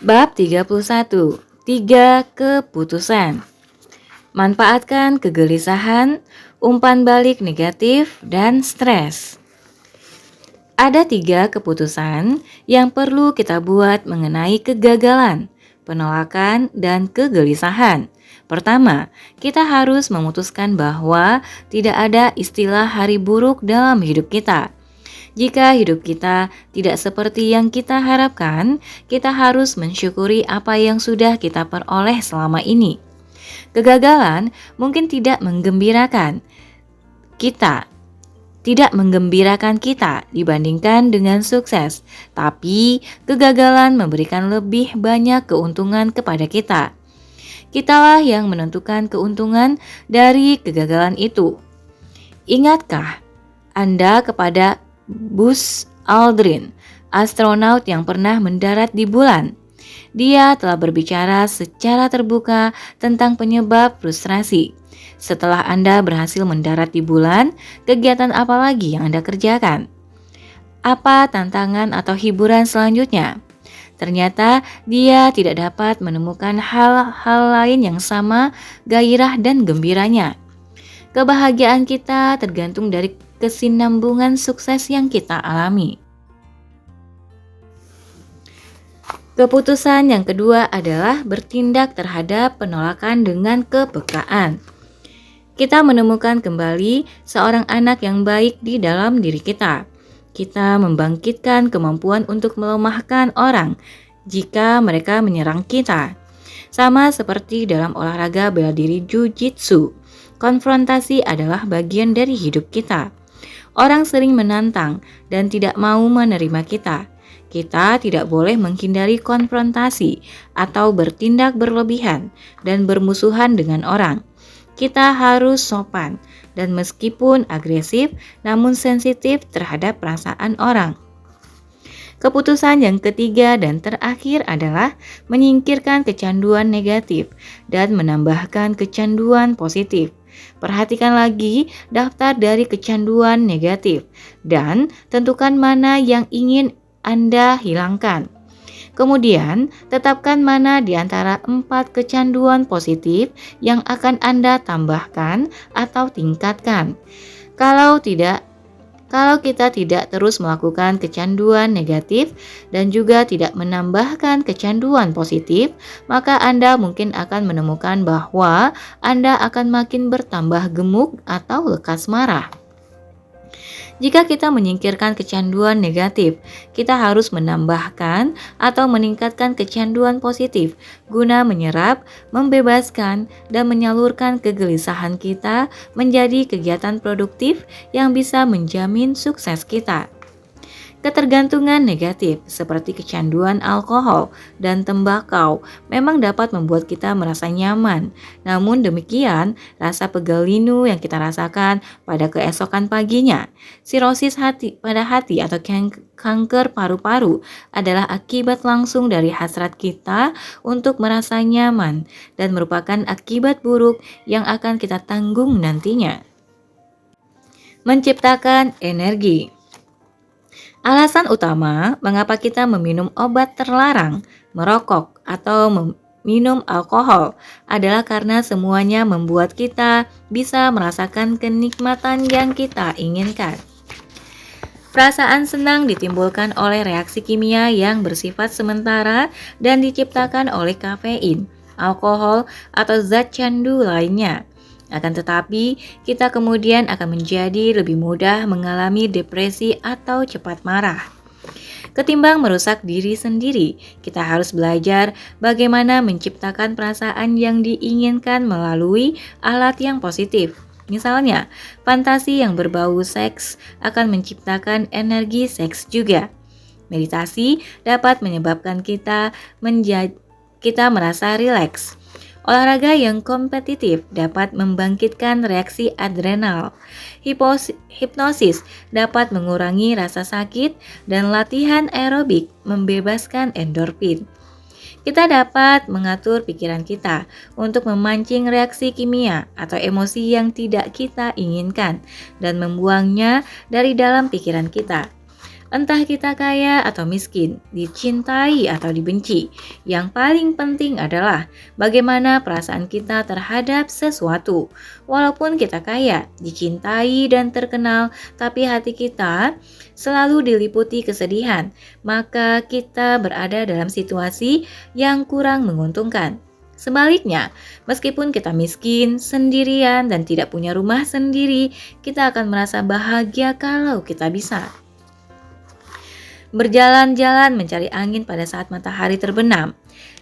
Bab 31. 3 keputusan. Manfaatkan kegelisahan, umpan balik negatif, dan stres. Ada 3 keputusan yang perlu kita buat mengenai kegagalan, penolakan, dan kegelisahan. Pertama, kita harus memutuskan bahwa tidak ada istilah hari buruk dalam hidup kita. Jika hidup kita tidak seperti yang kita harapkan, kita harus mensyukuri apa yang sudah kita peroleh selama ini. Kegagalan mungkin tidak menggembirakan kita dibandingkan dengan sukses, tapi kegagalan memberikan lebih banyak keuntungan kepada kita. Kitalah yang menentukan keuntungan dari kegagalan itu. Ingatkah Anda kepada Buzz Aldrin, astronot yang pernah mendarat di bulan? Dia telah berbicara secara terbuka tentang penyebab frustrasi. Setelah Anda berhasil mendarat di bulan, kegiatan apa lagi yang Anda kerjakan? Apa tantangan atau hiburan selanjutnya? Ternyata dia tidak dapat menemukan hal-hal lain yang sama gairah dan gembiranya. Kebahagiaan kita tergantung dari kesinambungan sukses yang kita alami. Keputusan yang kedua adalah bertindak terhadap penolakan dengan kepekaan. Kita menemukan kembali seorang anak yang baik di dalam diri kita. Kita membangkitkan kemampuan untuk melemahkan orang jika mereka menyerang kita. Sama seperti dalam olahraga bela diri Jiu-Jitsu, konfrontasi adalah bagian dari hidup kita. Orang sering menantang dan tidak mau menerima kita. Kita tidak boleh menghindari konfrontasi atau bertindak berlebihan dan bermusuhan dengan orang. Kita harus sopan dan meskipun agresif, namun sensitif terhadap perasaan orang. Keputusan yang ketiga dan terakhir adalah menyingkirkan kecanduan negatif dan menambahkan kecanduan positif. Perhatikan lagi daftar dari kecanduan negatif dan tentukan mana yang ingin Anda hilangkan. Kemudian, tetapkan mana di antara 4 kecanduan positif yang akan Anda tambahkan atau tingkatkan. Kalau kita tidak terus melakukan kecanduan negatif dan juga tidak menambahkan kecanduan positif, maka Anda mungkin akan menemukan bahwa Anda akan makin bertambah gemuk atau lekas marah. Jika kita menyingkirkan kecanduan negatif, kita harus menambahkan atau meningkatkan kecanduan positif guna menyerap, membebaskan, dan menyalurkan kegelisahan kita menjadi kegiatan produktif yang bisa menjamin sukses kita. Ketergantungan negatif seperti kecanduan alkohol dan tembakau memang dapat membuat kita merasa nyaman. Namun demikian, rasa pegal linu yang kita rasakan pada keesokan paginya, sirosis hati pada hati atau kanker paru-paru adalah akibat langsung dari hasrat kita untuk merasa nyaman dan merupakan akibat buruk yang akan kita tanggung nantinya. Menciptakan energi. Alasan utama mengapa kita meminum obat terlarang, merokok, atau minum alkohol adalah karena semuanya membuat kita bisa merasakan kenikmatan yang kita inginkan. Perasaan senang ditimbulkan oleh reaksi kimia yang bersifat sementara dan diciptakan oleh kafein, alkohol, atau zat candu lainnya. Akan tetapi, kita kemudian akan menjadi lebih mudah mengalami depresi atau cepat marah. Ketimbang merusak diri sendiri, kita harus belajar bagaimana menciptakan perasaan yang diinginkan melalui alat yang positif. Misalnya, fantasi yang berbau seks akan menciptakan energi seks juga. Meditasi dapat menyebabkan kita merasa rileks. Olahraga yang kompetitif dapat membangkitkan reaksi adrenal. Hipnosis dapat mengurangi rasa sakit dan latihan aerobik membebaskan endorfin. Kita dapat mengatur pikiran kita untuk memancing reaksi kimia atau emosi yang tidak kita inginkan dan membuangnya dari dalam pikiran kita. Entah kita kaya atau miskin, dicintai atau dibenci, yang paling penting adalah bagaimana perasaan kita terhadap sesuatu. Walaupun kita kaya, dicintai dan terkenal, tapi hati kita selalu diliputi kesedihan, maka kita berada dalam situasi yang kurang menguntungkan. Sebaliknya, meskipun kita miskin, sendirian, dan tidak punya rumah sendiri, kita akan merasa bahagia kalau kita bisa berjalan-jalan mencari angin pada saat matahari terbenam,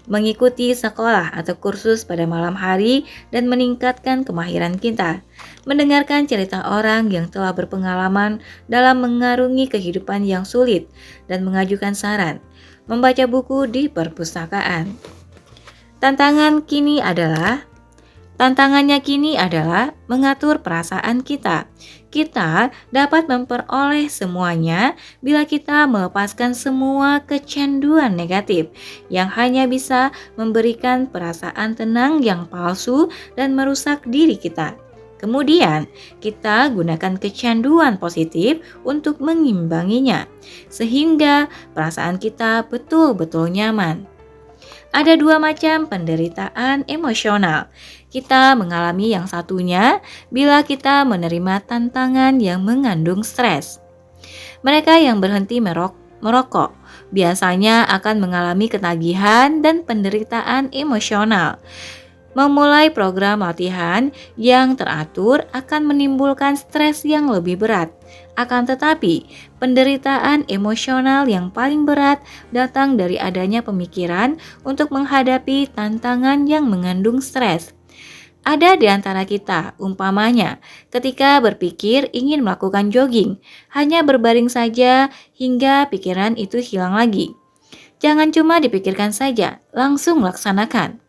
mengikuti sekolah atau kursus pada malam hari dan meningkatkan kemahiran kita, mendengarkan cerita orang yang telah berpengalaman dalam mengarungi kehidupan yang sulit dan mengajukan saran, membaca buku di perpustakaan. Tantangannya kini adalah mengatur perasaan kita. Kita dapat memperoleh semuanya bila kita melepaskan semua kecanduan negatif yang hanya bisa memberikan perasaan tenang yang palsu dan merusak diri kita. Kemudian, kita gunakan kecanduan positif untuk mengimbanginya, sehingga perasaan kita betul-betul nyaman. Ada dua macam penderitaan emosional. Kita mengalami yang satunya bila kita menerima tantangan yang mengandung stres. Mereka yang berhenti merokok biasanya akan mengalami ketagihan dan penderitaan emosional. Memulai program latihan yang teratur akan menimbulkan stres yang lebih berat. Akan tetapi, penderitaan emosional yang paling berat datang dari adanya pemikiran untuk menghadapi tantangan yang mengandung stres. Ada di antara kita, umpamanya, ketika berpikir ingin melakukan jogging, hanya berbaring saja hingga pikiran itu hilang lagi. Jangan cuma dipikirkan saja, langsung laksanakan.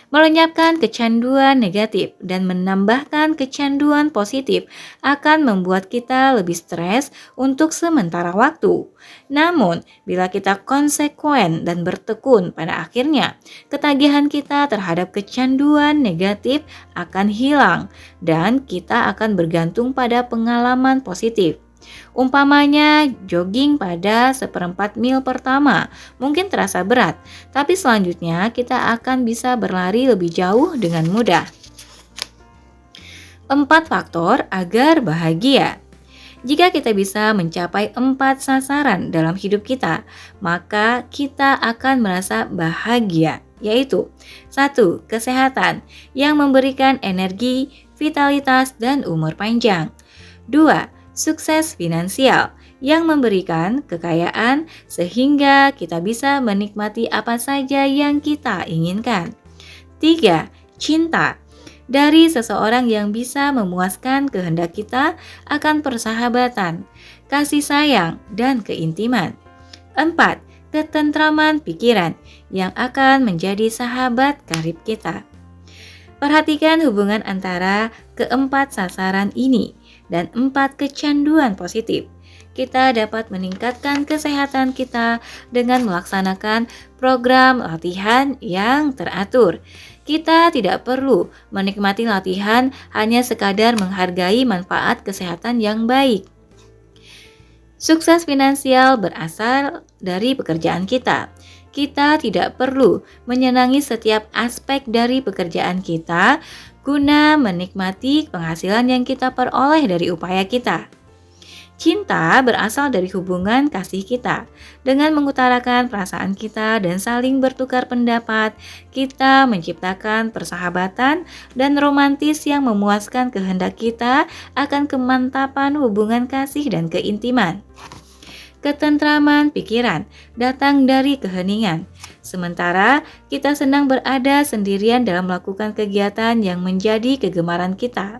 Melenyapkan kecanduan negatif dan menambahkan kecanduan positif akan membuat kita lebih stres untuk sementara waktu. Namun, bila kita konsekuen dan bertekun, pada akhirnya ketagihan kita terhadap kecanduan negatif akan hilang dan kita akan bergantung pada pengalaman positif. Umpamanya jogging pada 1/4 mil pertama mungkin terasa berat, tapi selanjutnya kita akan bisa berlari lebih jauh dengan mudah. 4 faktor agar bahagia. Jika kita bisa mencapai 4 sasaran dalam hidup kita, maka kita akan merasa bahagia, yaitu 1. Kesehatan yang memberikan energi, vitalitas, dan umur panjang. 2. Sukses finansial yang memberikan kekayaan sehingga kita bisa menikmati apa saja yang kita inginkan. 3. Cinta dari seseorang yang bisa memuaskan kehendak kita akan persahabatan, kasih sayang, dan keintiman. 4. Ketentraman pikiran yang akan menjadi sahabat karib kita. Perhatikan hubungan antara keempat sasaran ini dan 4 kecanduan positif. Kita dapat meningkatkan kesehatan kita dengan melaksanakan program latihan yang teratur. Kita tidak perlu menikmati latihan hanya sekadar menghargai manfaat kesehatan yang baik. Sukses finansial berasal dari pekerjaan kita. Kita tidak perlu menyenangi setiap aspek dari pekerjaan kita guna menikmati penghasilan yang kita peroleh dari upaya kita. Cinta berasal dari hubungan kasih kita. Dengan mengutarakan perasaan kita dan saling bertukar pendapat, kita menciptakan persahabatan dan romantis yang memuaskan kehendak kita akan kemantapan hubungan kasih dan keintiman. Ketentraman pikiran datang dari keheningan. Sementara kita senang berada sendirian dalam melakukan kegiatan yang menjadi kegemaran kita.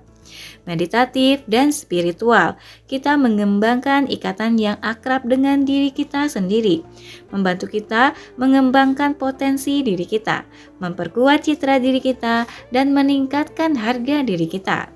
Meditatif dan spiritual, kita mengembangkan ikatan yang akrab dengan diri kita sendiri, membantu kita mengembangkan potensi diri kita, memperkuat citra diri kita, dan meningkatkan harga diri kita.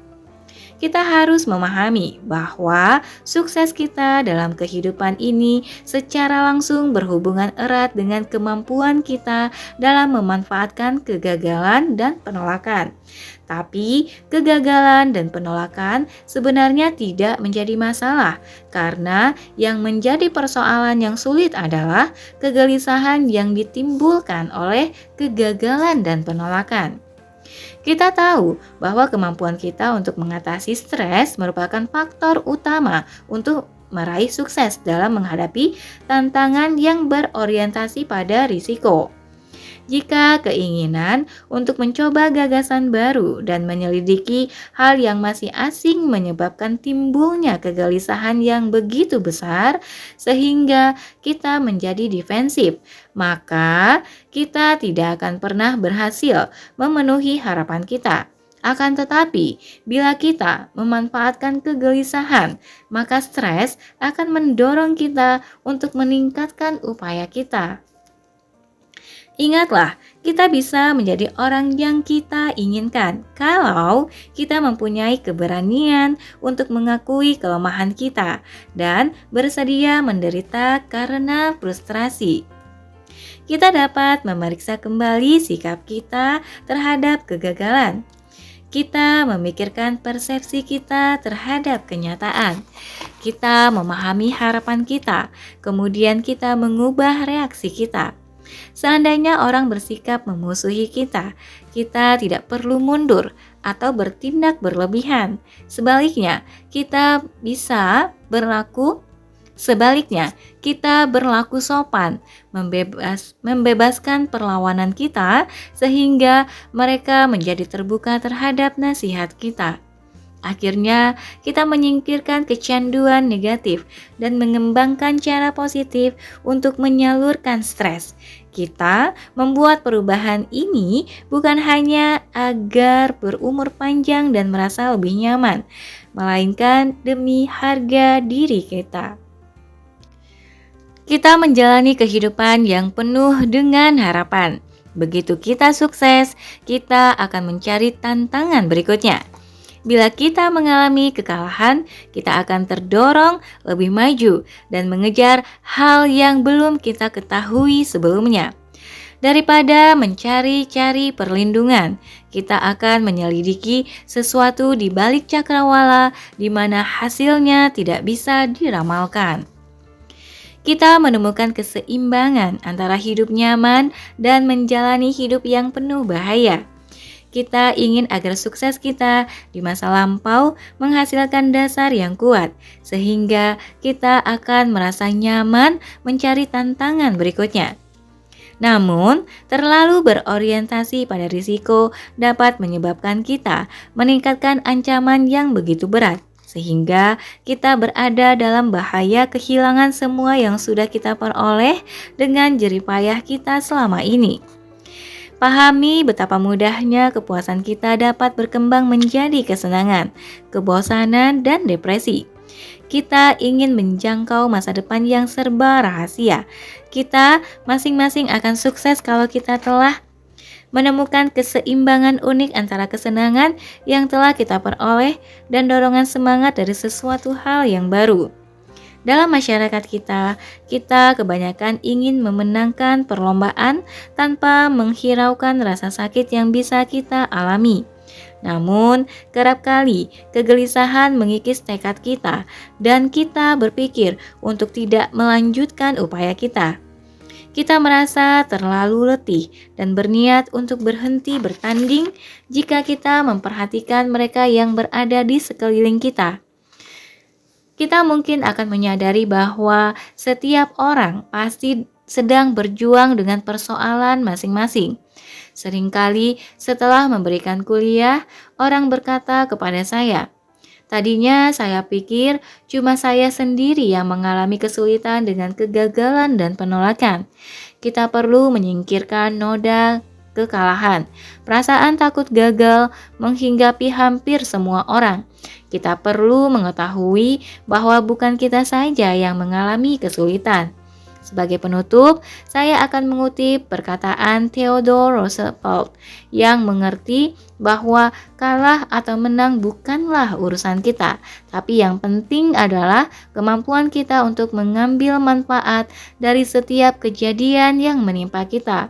kita harus memahami bahwa sukses kita dalam kehidupan ini secara langsung berhubungan erat dengan kemampuan kita dalam memanfaatkan kegagalan dan penolakan. Tapi kegagalan dan penolakan sebenarnya tidak menjadi masalah karena yang menjadi persoalan yang sulit adalah kegelisahan yang ditimbulkan oleh kegagalan dan penolakan. Kita tahu bahwa kemampuan kita untuk mengatasi stres merupakan faktor utama untuk meraih sukses dalam menghadapi tantangan yang berorientasi pada risiko. Jika keinginan untuk mencoba gagasan baru dan menyelidiki hal yang masih asing menyebabkan timbulnya kegelisahan yang begitu besar sehingga kita menjadi defensif, maka kita tidak akan pernah berhasil memenuhi harapan kita. Akan tetapi, bila kita memanfaatkan kegelisahan, maka stres akan mendorong kita untuk meningkatkan upaya kita. Ingatlah, kita bisa menjadi orang yang kita inginkan kalau kita mempunyai keberanian untuk mengakui kelemahan kita dan bersedia menderita karena frustrasi. Kita dapat memeriksa kembali sikap kita terhadap kegagalan. Kita memikirkan persepsi kita terhadap kenyataan. Kita memahami harapan kita, kemudian kita mengubah reaksi kita. Seandainya orang bersikap memusuhi kita, kita tidak perlu mundur atau bertindak berlebihan. Sebaliknya, kita berlaku sopan, membebaskan perlawanan kita sehingga mereka menjadi terbuka terhadap nasihat kita. Akhirnya, kita menyingkirkan kecanduan negatif dan mengembangkan cara positif untuk menyalurkan stres. Kita membuat perubahan ini bukan hanya agar berumur panjang dan merasa lebih nyaman, melainkan demi harga diri kita. Kita menjalani kehidupan yang penuh dengan harapan. Begitu kita sukses, kita akan mencari tantangan berikutnya. Bila kita mengalami kekalahan, kita akan terdorong lebih maju dan mengejar hal yang belum kita ketahui sebelumnya. Daripada mencari-cari perlindungan, kita akan menyelidiki sesuatu di balik cakrawala di mana hasilnya tidak bisa diramalkan. Kita menemukan keseimbangan antara hidup nyaman dan menjalani hidup yang penuh bahaya. Kita ingin agar sukses kita di masa lampau menghasilkan dasar yang kuat, sehingga kita akan merasa nyaman mencari tantangan berikutnya. Namun, terlalu berorientasi pada risiko dapat menyebabkan kita meningkatkan ancaman yang begitu berat, sehingga kita berada dalam bahaya kehilangan semua yang sudah kita peroleh dengan jerih payah kita selama ini. Pahami betapa mudahnya kepuasan kita dapat berkembang menjadi kesenangan, kebosanan, dan depresi. Kita ingin menjangkau masa depan yang serba rahasia. Kita masing-masing akan sukses kalau kita telah menemukan keseimbangan unik antara kesenangan yang telah kita peroleh dan dorongan semangat dari sesuatu hal yang baru. Dalam masyarakat kita kebanyakan ingin memenangkan perlombaan tanpa menghiraukan rasa sakit yang bisa kita alami. Namun, kerap kali kegelisahan mengikis tekad kita dan kita berpikir untuk tidak melanjutkan upaya kita. Kita merasa terlalu letih dan berniat untuk berhenti bertanding jika kita memperhatikan mereka yang berada di sekeliling kita. Kita mungkin akan menyadari bahwa setiap orang pasti sedang berjuang dengan persoalan masing-masing. Seringkali setelah memberikan kuliah, orang berkata kepada saya, "Tadinya saya pikir cuma saya sendiri yang mengalami kesulitan dengan kegagalan dan penolakan. Kita perlu menyingkirkan noda kekalahan. Perasaan takut gagal menghinggapi hampir semua orang. Kita perlu mengetahui bahwa bukan kita saja yang mengalami kesulitan. Sebagai penutup, saya akan mengutip perkataan Theodore Roosevelt yang mengerti bahwa kalah atau menang bukanlah urusan kita, tapi yang penting adalah kemampuan kita untuk mengambil manfaat dari setiap kejadian yang menimpa kita.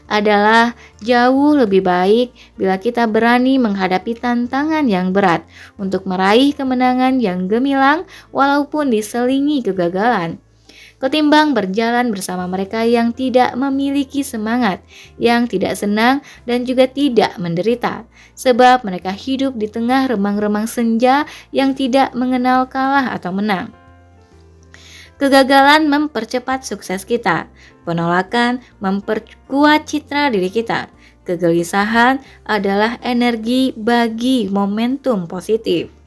Adalah jauh lebih baik bila kita berani menghadapi tantangan yang berat untuk meraih kemenangan yang gemilang walaupun diselingi kegagalan, ketimbang berjalan bersama mereka yang tidak memiliki semangat, yang tidak senang dan juga tidak menderita, sebab mereka hidup di tengah remang-remang senja yang tidak mengenal kalah atau menang. Kegagalan mempercepat sukses kita, penolakan memperkuat citra diri kita, kegelisahan adalah energi bagi momentum positif.